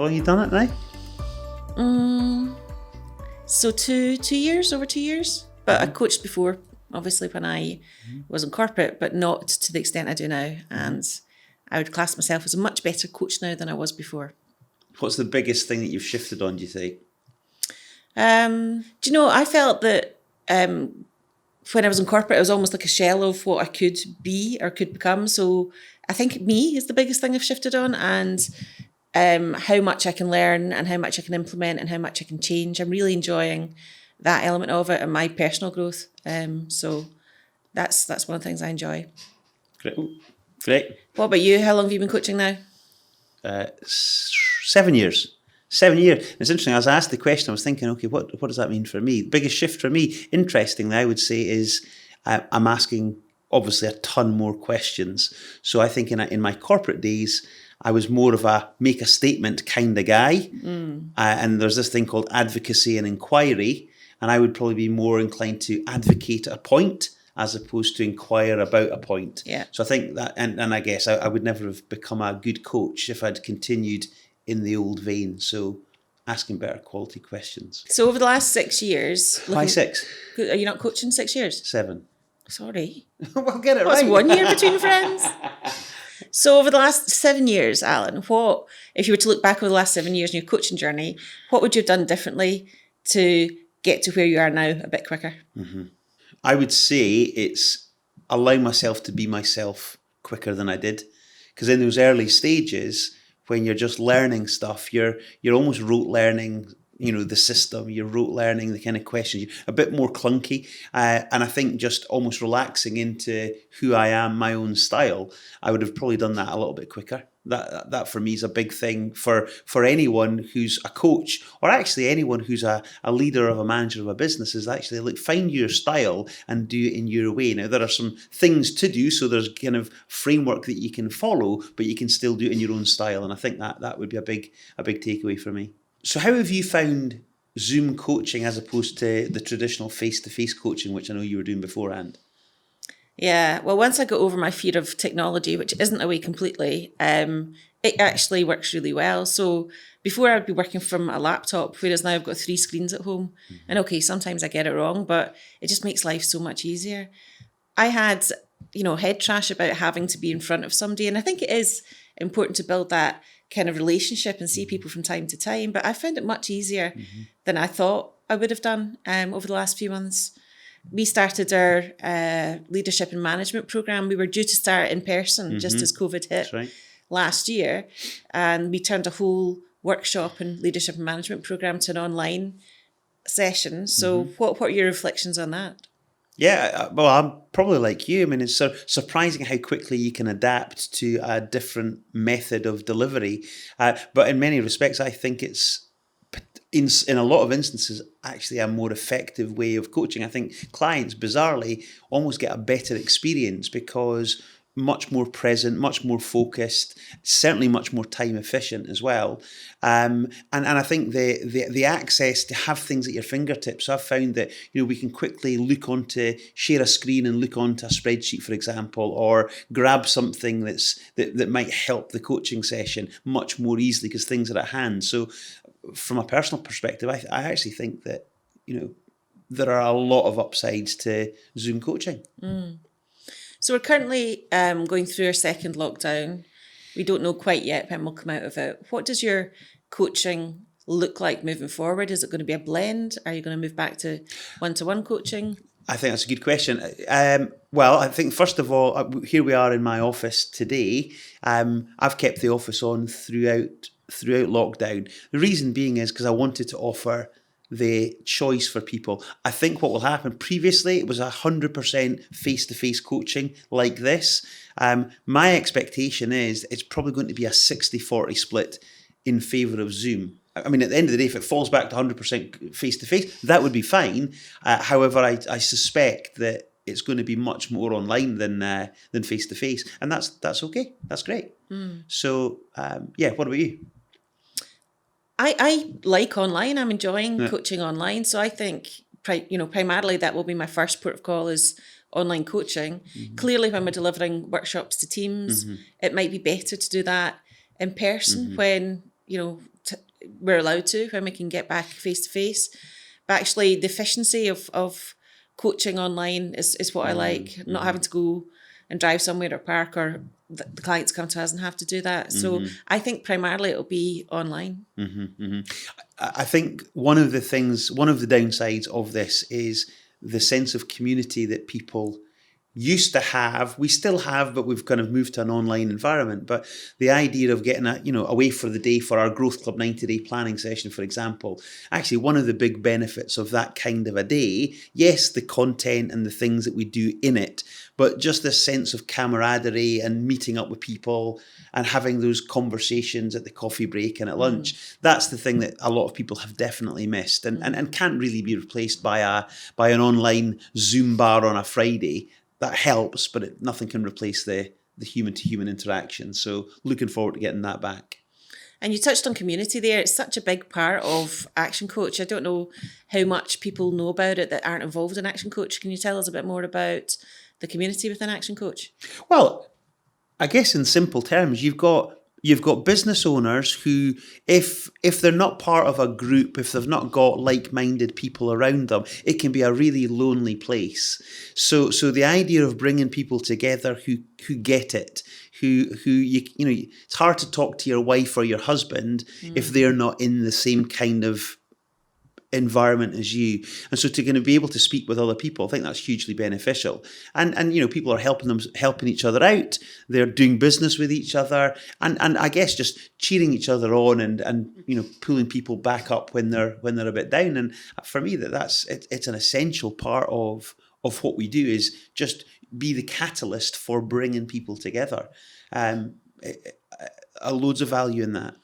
long have you done it now? So over 2 years. But I coached before, obviously, when I was in corporate, but not to the extent I do now. And I would class myself as a much better coach now than I was before. What's the biggest thing that you've shifted on, do you think? Do you know, I felt that when I was in corporate, I was almost like a shell of what I could be or could become. So I think me is the biggest thing I've shifted on, and how much I can learn and how much I can implement and how much I can change. I'm really enjoying that element of it and my personal growth. So that's one of the things I enjoy. Great. What about you? How long have you been coaching now? 7 years. 7 years. It's interesting. As I asked the question, I was thinking, okay, what does that mean for me? The biggest shift for me, interestingly, I would say, is I'm asking, obviously, a ton more questions. So I think in my corporate days, I was more of a make a statement kind of guy. And there's this thing called advocacy and inquiry. And I would probably be more inclined to advocate a point as opposed to inquire about a point. Yeah. So I think that, and I guess I would never have become a good coach if I'd continued in the old vein. So asking better quality questions. So over the last 6 years... Why 6? Are you not coaching 6 years? 7. Sorry. Well, get it What's right. 1 year between friends? So over the last 7 years, Alan, what, if you were to look back over the last 7 years in your coaching journey, what would you have done differently to get to where you are now a bit quicker? I would say it's allowing myself to be myself quicker than I did. Because in those early stages, when you're just learning stuff, you're almost rote learning, the system, you're rote learning the kind of questions, a bit more clunky. And I think just almost relaxing into who I am, my own style, I would have probably done that a little bit quicker. That for me is a big thing for anyone who's a coach, or actually anyone who's a leader of a manager of a business, is actually, look, find your style and do it in your way. Now, there are some things to do, so there's kind of framework that you can follow, but you can still do it in your own style. And I think that would be a big takeaway for me. So how have you found Zoom coaching as opposed to the traditional face-to-face coaching, which I know you were doing beforehand? Yeah, well, once I got over my fear of technology, which isn't away completely, it actually works really well. So before I'd be working from a laptop, whereas now I've got 3 screens at home. And okay, sometimes I get it wrong, but it just makes life so much easier. I had, head trash about having to be in front of somebody. And I think it is important to build that kind of relationship and see people from time to time. But I found it much easier than I thought I would have done over the last few months. We started our leadership and management program. We were due to start in person just as COVID hit last year. And we turned a whole workshop and leadership and management program to an online session. So what are your reflections on that? Yeah, well, I'm probably like you. I mean, it's surprising how quickly you can adapt to a different method of delivery. But in many respects, I think it's, in a lot of instances, actually a more effective way of coaching. I think clients, bizarrely, almost get a better experience because much more present, much more focused, certainly much more time efficient as well. And I think the access to have things at your fingertips. So I've found that we can quickly share a screen and look onto a spreadsheet, for example, or grab something that might help the coaching session much more easily because things are at hand. So from a personal perspective, I actually think that there are a lot of upsides to Zoom coaching. So we're currently going through our second lockdown. We don't know quite yet when we'll come out of it. What does your coaching look like moving forward? Is it going to be a blend? Are you going to move back to one-to-one coaching? I think that's a good question. Well, I think first of all, here we are in my office today. I've kept the office on throughout lockdown. The reason being is because I wanted to offer the choice for people. I think what will happen, previously it was 100% face-to-face coaching like this. My expectation is it's probably going to be a 60-40 split in favour of Zoom. I mean, at the end of the day, if it falls back to 100% face-to-face, that would be fine. However, I suspect that it's going to be much more online than face-to-face, and that's okay. That's great. So, what about you? I like online. I'm enjoying coaching online. So I think, primarily that will be my first port of call is online coaching. Clearly, when we're delivering workshops to teams, it might be better to do that in person when we're allowed to, when we can get back face to face. But actually, the efficiency of coaching online is what I like. Not having to go and drive somewhere or park, or the clients come to us and have to do that. So I think primarily it'll be online. I think one of the downsides of this is the sense of community that people used to have. We still have, but we've kind of moved to an online environment. But the idea of getting away for the day for our Growth Club 90-day planning session, for example, actually one of the big benefits of that kind of a day, yes, the content and the things that we do in it, but just this sense of camaraderie and meeting up with people and having those conversations at the coffee break and at lunch. That's the thing that a lot of people have definitely missed and can't really be replaced by an online Zoom bar on a Friday. That helps, but nothing can replace the human-to-human interaction. So looking forward to getting that back. And you touched on community there. It's such a big part of Action Coach. I don't know how much people know about it that aren't involved in Action Coach. Can you tell us a bit more about the community within Action Coach? Well, I guess in simple terms, you've got business owners who, if they're not part of a group, if they've not got like-minded people around them, it can be a really lonely place. So the idea of bringing people together who get it, who it's hard to talk to your wife or your husband if they're not in the same kind of environment as you, and so to kind of be able to speak with other people, I think that's hugely beneficial. And people are helping each other out. They're doing business with each other, and I guess just cheering each other on and pulling people back up when they're a bit down. And for me, it's an essential part of what we do, is just be the catalyst for bringing people together. Loads of value in that.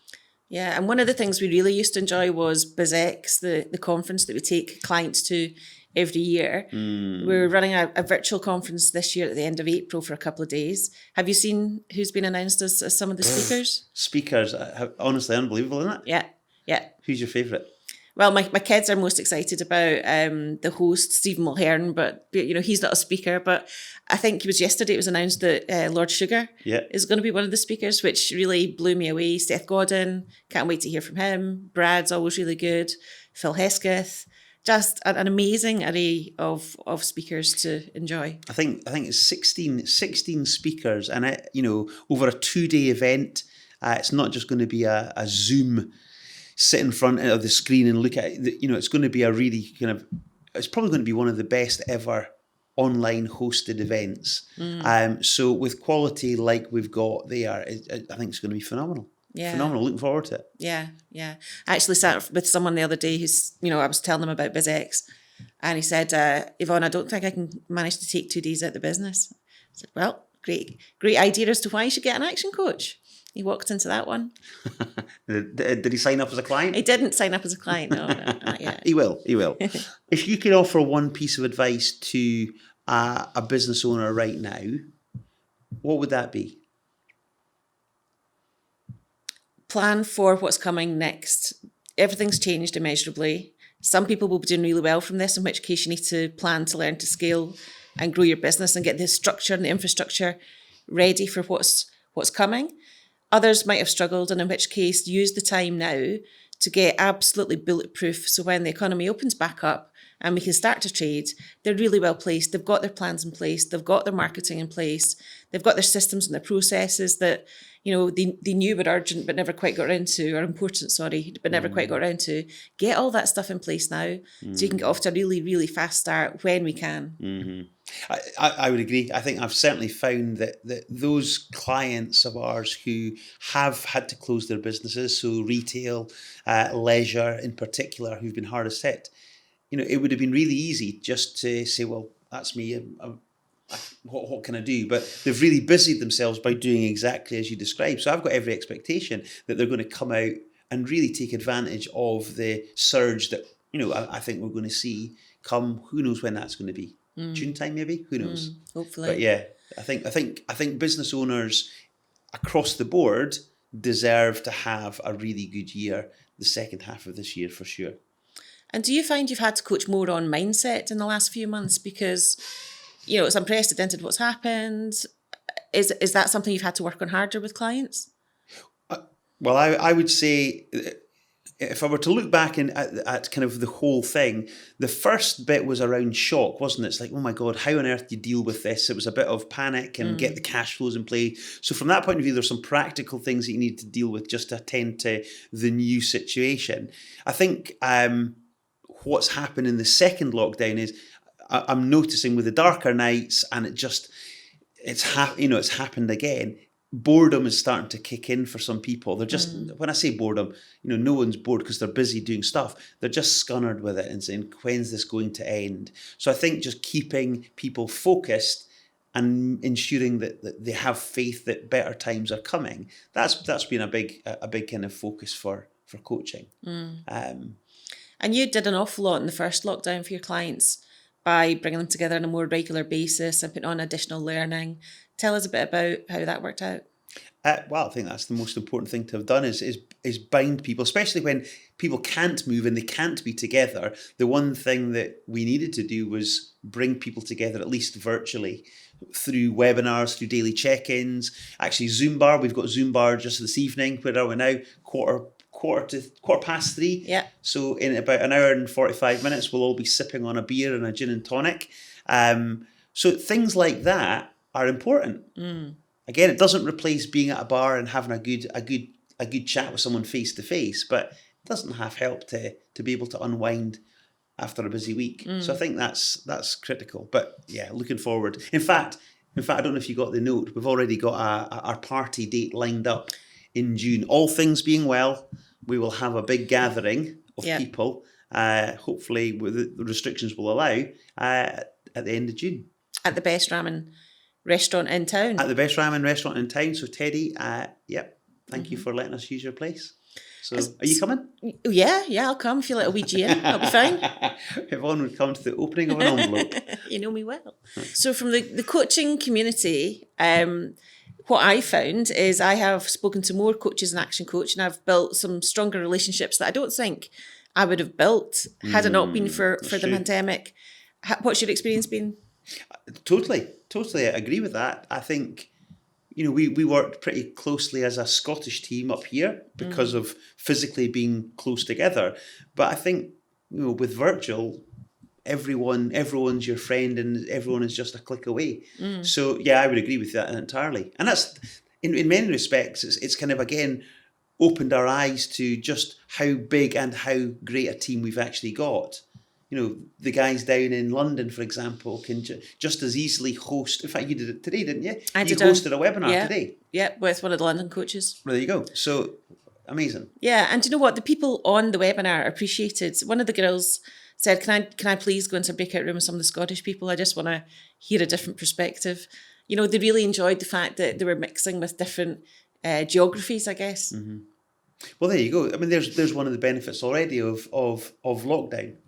Yeah, and one of the things we really used to enjoy was BizX, the conference that we take clients to every year. We're running a virtual conference this year at the end of April for a couple of days. Have you seen who's been announced as some of the speakers? Speakers, honestly unbelievable, isn't it? Yeah. Who's your favourite? Well, my kids are most excited about the host, Stephen Mulhern, but he's not a speaker. But I think it was announced that Lord Sugar is going to be one of the speakers, which really blew me away. Seth Godin, can't wait to hear from him. Brad's always really good. Phil Hesketh, just an amazing array of speakers to enjoy. I think it's 16 speakers, and over a 2-day event. It's not just going to be a Zoom sit in front of the screen and look at it. It's going to be it's probably going to be one of the best ever online hosted events. So with quality like we've got there, I think it's going to be phenomenal. Yeah. Phenomenal. Looking forward to it. Yeah. I actually sat with someone the other day who's, I was telling him about BizX, and he said, Yvonne, I don't think I can manage to take 2 days out of the business. I said, well, great idea as to why you should get an action coach. He walked into that one. Did he sign up as a client? He didn't sign up as a client, no, not yet. He will. If you could offer one piece of advice to a business owner right now, what would that be? Plan for what's coming next. Everything's changed immeasurably. Some people will be doing really well from this, in which case you need to plan to learn to scale and grow your business and get the structure and the infrastructure ready for what's coming. Others might have struggled, and in which case use the time now to get absolutely bulletproof, so when the economy opens back up and we can start to trade, they're really well placed. They've got their plans in place. They've got their marketing in place. They've got their systems and their processes that they knew were urgent but never quite got around to, or important, but never quite got around to. Get all that stuff in place now so you can get off to a really, really fast start when we can. I would agree. I think I've certainly found that those clients of ours who have had to close their businesses, so retail, leisure in particular, who've been hardest hit, it would have been really easy just to say, well, that's me. What can I do? But they've really busied themselves by doing exactly as you described. So I've got every expectation that they're going to come out and really take advantage of the surge that I think we're going to see come. Who knows when that's going to be? June time, maybe. Who knows? Hopefully. But yeah, I think business owners across the board deserve to have a really good year, the second half of this year for sure. And do you find you've had to coach more on mindset in the last few months because, it's unprecedented what's happened? Is that something you've had to work on harder with clients? Well, I would say, if I were to look back at kind of the whole thing, the first bit was around shock, wasn't it? It's like, oh my God, how on earth do you deal with this? It was a bit of panic and get the cash flows in play. So from that point of view, there's some practical things that you need to deal with just to attend to the new situation. I think what's happened in the second lockdown is I'm noticing with the darker nights, and it's happened again. Boredom is starting to kick in for some people. They're just, when I say boredom, no one's bored because they're busy doing stuff. They're just scunnered with it and saying, when's this going to end? So I think just keeping people focused and ensuring that they have faith that better times are coming. That's been a big kind of focus for coaching. And you did an awful lot in the first lockdown for your clients by bringing them together on a more regular basis and putting on additional learning. Tell us a bit about how that worked out. Well, I think that's the most important thing to have done is bind people, especially when people can't move and they can't be together. The one thing that we needed to do was bring people together, at least virtually, through webinars, through daily check-ins. Actually, Zoom bar, we've got Zoom bar just this evening. Where are we now? Quarter past 3. Yeah. So in about an hour and 45 minutes, we'll all be sipping on a beer and a gin and tonic. So things like that are important. Again, it doesn't replace being at a bar and having a good chat with someone face to face, but it doesn't half help to be able to unwind after a busy week. So I think that's critical. But yeah, looking forward. In fact, I don't know if you got the note. We've already got our party date lined up in June. All things being well, we will have a big gathering of people. Hopefully, with the restrictions will allow at the end of June. At the best ramen restaurant in town. At the best ramen restaurant in town. So Teddy, thank you for letting us use your place. So are you coming? Yeah, I'll come. Feel like a wee GM. I'll be fine. Yvonne would come to the opening of an envelope. You know me well. So from the coaching community, what I found is I have spoken to more coaches and action coach, and I've built some stronger relationships that I don't think I would have built had it not been for the pandemic. What's your experience been? Totally agree with that. I think, we worked pretty closely as a Scottish team up here because of physically being close together. But I think, with virtual, everyone's your friend and everyone is just a click away. So yeah, I would agree with that entirely. And that's, in many respects, it's kind of, again, opened our eyes to just how big and how great a team we've actually got. The guys down in London, for example, can just as easily host. In fact, you did it today, didn't you? You hosted a webinar today. Yeah, with one of the London coaches. Well, there you go. So amazing. Yeah, and do you know what? The people on the webinar appreciated. One of the girls said, "Can I please go into a breakout room with some of the Scottish people? I just want to hear a different perspective." They really enjoyed the fact that they were mixing with different geographies, I guess. Mm-hmm. Well, there you go. I mean, there's one of the benefits already of lockdown.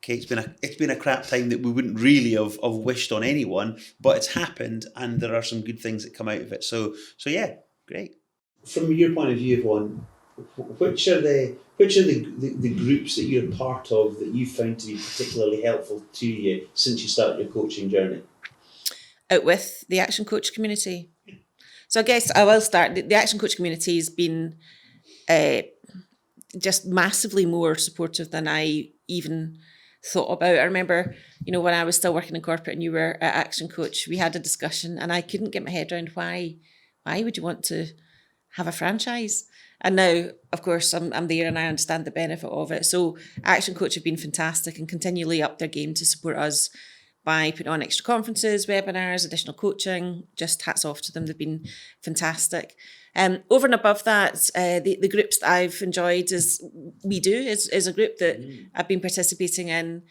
Okay, it's been a crap time that we wouldn't really have wished on anyone, but it's happened, and there are some good things that come out of it. So yeah, great. From your point of view, Yvonne, which are the groups that you're part of that you found to be particularly helpful to you since you started your coaching journey? Out with the Action Coach community. So I guess I will start. The Action Coach community has been just massively more supportive than I even thought about. I remember, when I was still working in corporate and you were at Action Coach, we had a discussion and I couldn't get my head around why would you want to have a franchise? And now, of course, I'm there and I understand the benefit of it. So Action Coach have been fantastic and continually up their game to support us by putting on extra conferences, webinars, additional coaching. Just hats off to them. They've been fantastic. Over and above that, the groups that I've enjoyed is a group that I've been participating in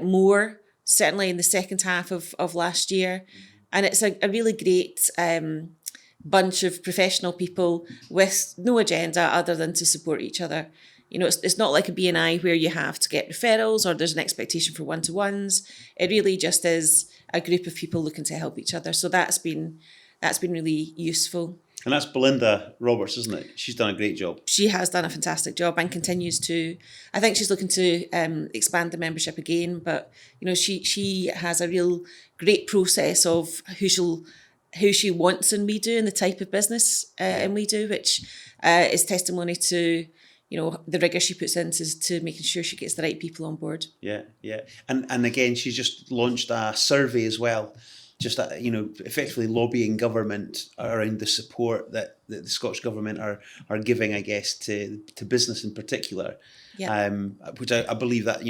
more, certainly in the second half of last year. And it's a really great bunch of professional people with no agenda other than to support each other. It's not like a BNI where you have to get referrals or there's an expectation for one-to-ones. It really just is a group of people looking to help each other. So that's been really useful. And that's Belinda Roberts, isn't it? She's done a great job. She has done a fantastic job and continues to. I think she's looking to expand the membership again, but she has a real great process of who she'll who she wants in We Do and the type of business in We Do, which is testimony to, the rigor she puts into making sure she gets the right people on board. Yeah. And again, she's just launched a survey as well, just effectively lobbying government around the support that the Scottish Government are giving, I guess, to business in particular. Yeah. Which I believe that,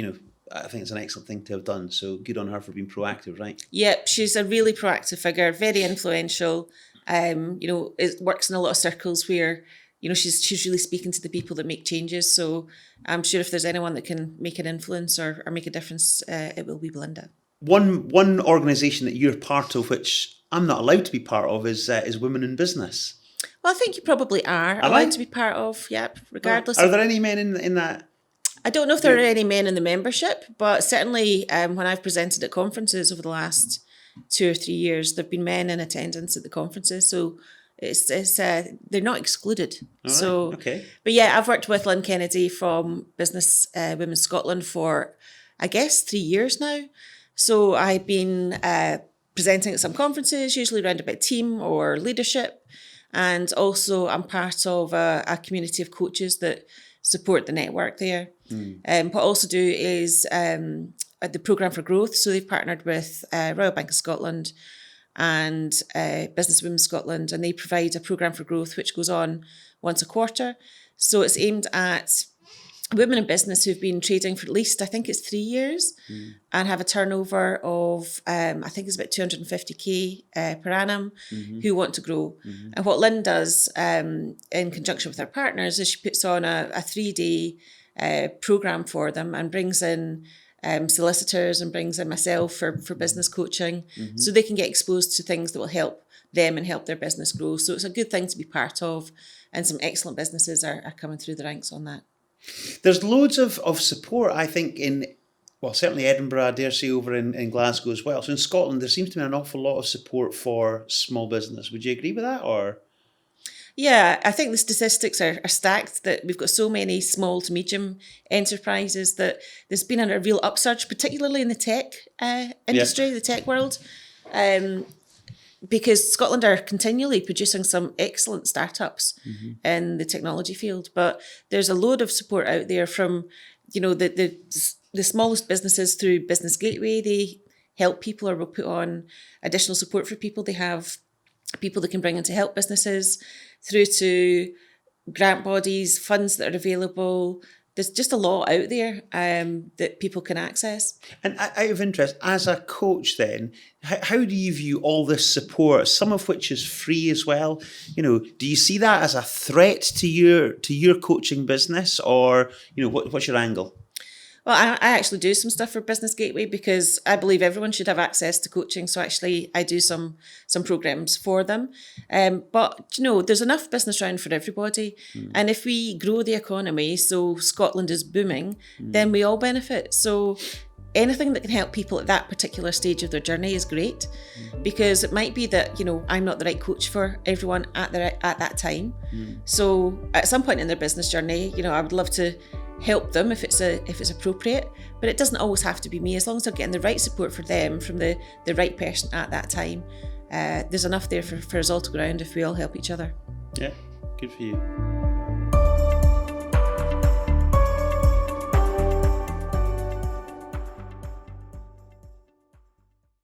I think it's an excellent thing to have done. So good on her for being proactive, right? Yep, she's a really proactive figure, very influential. It works in a lot of circles where, she's really speaking to the people that make changes. So I'm sure if there's anyone that can make an influence or make a difference, it will be Belinda. One organisation that you're part of, which I'm not allowed to be part of, is Women in Business. Well, I think you probably are allowed to be part of, yep, regardless. Are there any men in that? I don't know if there are any men in the membership, but certainly when I've presented at conferences over the last 2 or 3 years, there have been men in attendance at the conferences. So it's they're not excluded. All right. So, okay. But yeah, I've worked with Lynn Kennedy from Business Women Scotland for, I guess, 3 years now. So I've been presenting at some conferences, usually around about team or leadership. And also I'm part of a community of coaches that support the network there. What I also do is the Programme for Growth. So they've partnered with Royal Bank of Scotland and Business Women Scotland, and they provide a Programme for Growth which goes on once a quarter. So it's aimed at women in business who've been trading for at least, I think it's 3 years, and have a turnover of, I think it's about 250k per annum, who want to grow. And what Lynn does in conjunction with her partners is she puts on a 3-day programme for them and brings in solicitors and brings in myself for business coaching, so they can get exposed to things that will help them and help their business grow. So it's a good thing to be part of, and some excellent businesses are coming through the ranks on that. There's loads of support, I think, certainly Edinburgh, I dare say over in Glasgow as well. So in Scotland, there seems to be an awful lot of support for small business. Would you agree with that, or? Yeah, I think the statistics are stacked, that we've got so many small to medium enterprises that there's been a real upsurge, particularly in the tech industry, the tech world. Because Scotland are continually producing some excellent startups in the technology field, but there's a load of support out there from, the smallest businesses through Business Gateway. They help people or will put on additional support for people. They have people they can bring in to help businesses, through to grant bodies, funds that are available. There's just a lot out there that people can access. And out of interest, as a coach then, how do you view all this support, some of which is free as well? Do you see that as a threat to your coaching business, or, what's your angle? Well, I actually do some stuff for Business Gateway because I believe everyone should have access to coaching. So actually, I do some programs for them. But, there's enough business around for everybody. And if we grow the economy, so Scotland is booming, then we all benefit. So anything that can help people at that particular stage of their journey is great, because it might be that, I'm not the right coach for everyone at that time. So at some point in their business journey, I would love to help them if it's appropriate, but it doesn't always have to be me. As long as they're getting the right support for them from the right person at that time, there's enough there for us all to go around if we all help each other. Yeah, good for you.